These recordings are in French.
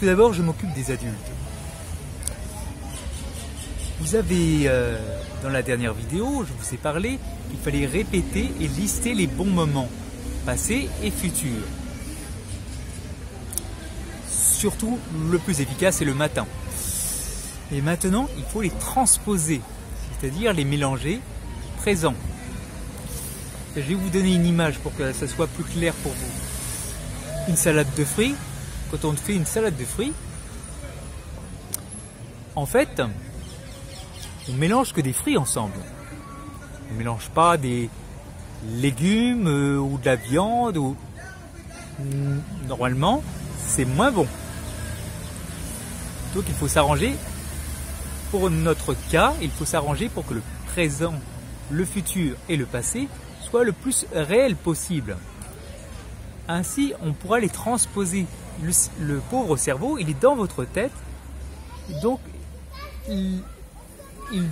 Tout d'abord, je m'occupe des adultes. Vous avez, dans la dernière vidéo, je vous ai parlé qu'il fallait répéter et lister les bons moments, passés et futurs. Surtout, le plus efficace, c'est le matin. Et maintenant, il faut les transposer, c'est-à-dire les mélanger présent. Je vais vous donner une image pour que ça soit plus clair pour vous. Une salade de fruits. Quand on fait une salade de fruits, en fait, on mélange que des fruits ensemble. On ne mélange pas des légumes ou de la viande. Normalement, c'est moins bon. Donc il faut s'arranger. Pour notre cas, il faut s'arranger pour que le présent, le futur et le passé soient le plus réel possible. Ainsi, on pourra les transposer. Le pauvre cerveau, il est dans votre tête, donc il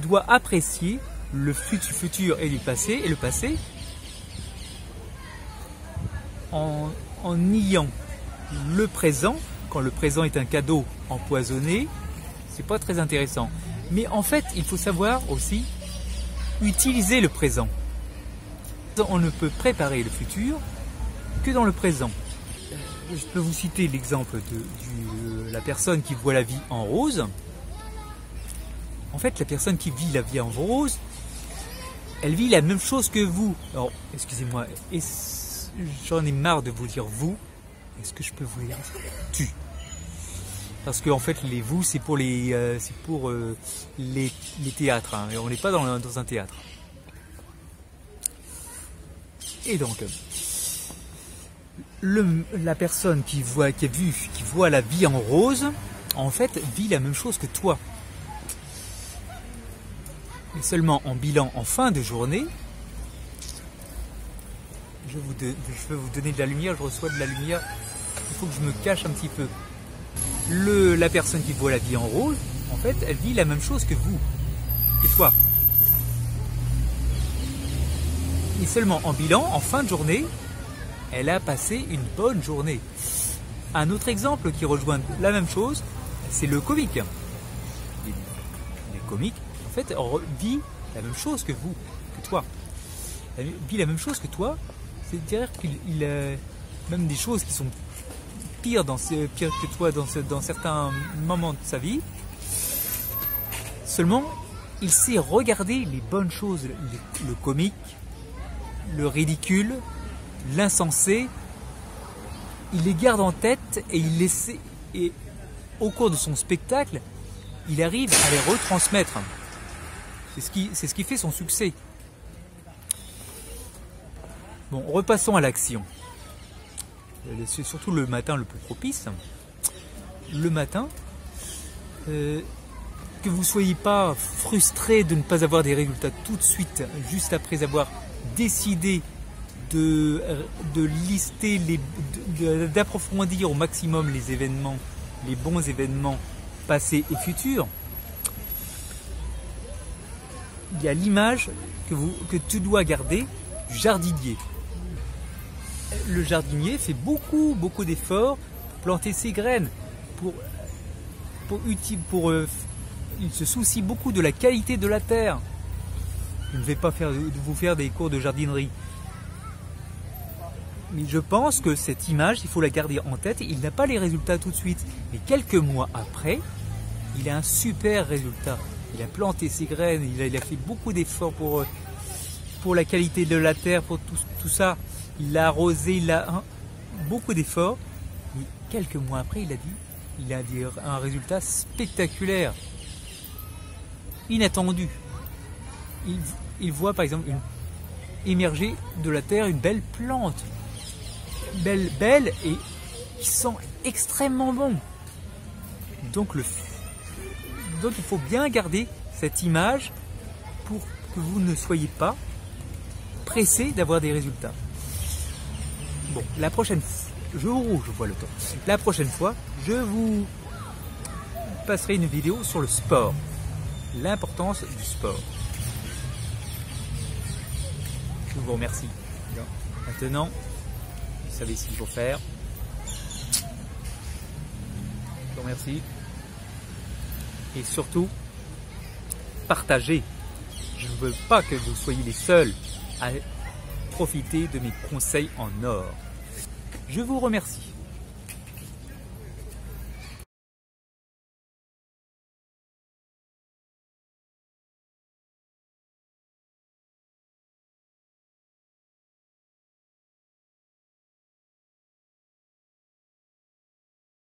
doit apprécier le futur et le passé en niant le présent. Quand le présent est un cadeau empoisonné, c'est pas très intéressant. Mais en fait, il faut savoir aussi utiliser le présent. On ne peut préparer le futur que dans le présent. Je peux vous citer l'exemple de la personne qui voit la vie en rose. En fait, la personne qui vit la vie en rose, elle vit la même chose que vous. Alors, excusez-moi, j'en ai marre de vous dire vous. Est-ce que je peux vous dire tu? Parce qu'en fait, les vous, c'est pour les théâtres. Hein, on n'est pas dans un théâtre. Et donc, la personne qui voit la vie en rose, en fait, vit la même chose que toi. Mais seulement en bilan en fin de journée, je veux vous donner de la lumière, je reçois de la lumière, il faut que je me cache un petit peu. La personne qui voit la vie en rose, en fait, elle vit la même chose que vous, que toi. Et seulement en bilan, en fin de journée, elle a passé une bonne journée. Un autre exemple qui rejoint la même chose, c'est le comique. Les comiques, en fait, vit la même chose que vous, que toi. Elle vit la même chose que toi, c'est-à-dire qu'il a même des choses qui sont pires que toi dans certains moments de sa vie. Seulement, il sait regarder les bonnes choses, le comique, le ridicule, l'insensé, il les garde en tête et au cours de son spectacle, il arrive à les retransmettre. C'est ce qui fait son succès. Bon, repassons à l'action. C'est surtout le matin le plus propice. Le matin, que vous ne soyez pas frustré de ne pas avoir des résultats tout de suite, juste après avoir décidé de lister, d'approfondir au maximum les événements, les bons événements passés et futurs. Il y a l'image que tu dois garder du jardinier. Le jardinier fait beaucoup d'efforts pour planter ses graines, il se soucie beaucoup de la qualité de la terre. Je ne vais pas vous faire des cours de jardinerie. Mais je pense que cette image, il faut la garder en tête. Il n'a pas les résultats tout de suite. Mais quelques mois après, il a un super résultat. Il a planté ses graines, il a fait beaucoup d'efforts pour la qualité de la terre, pour tout ça. Il a arrosé, il a beaucoup d'efforts. Mais quelques mois après, il a un résultat spectaculaire, inattendu. Il voit par exemple émerger de la terre une belle plante. Belle et qui sent extrêmement bon. Donc il faut bien garder cette image pour que vous ne soyez pas pressé d'avoir des résultats. Bon, la prochaine fois, je vois le temps. La prochaine fois, je vous passerai une vidéo sur le sport, l'importance du sport. Je vous remercie. Maintenant, vous savez ce qu'il faut faire. vous remercie. Et surtout, partagez. Je ne veux pas que vous soyez les seuls à profiter de mes conseils en or. Je vous remercie.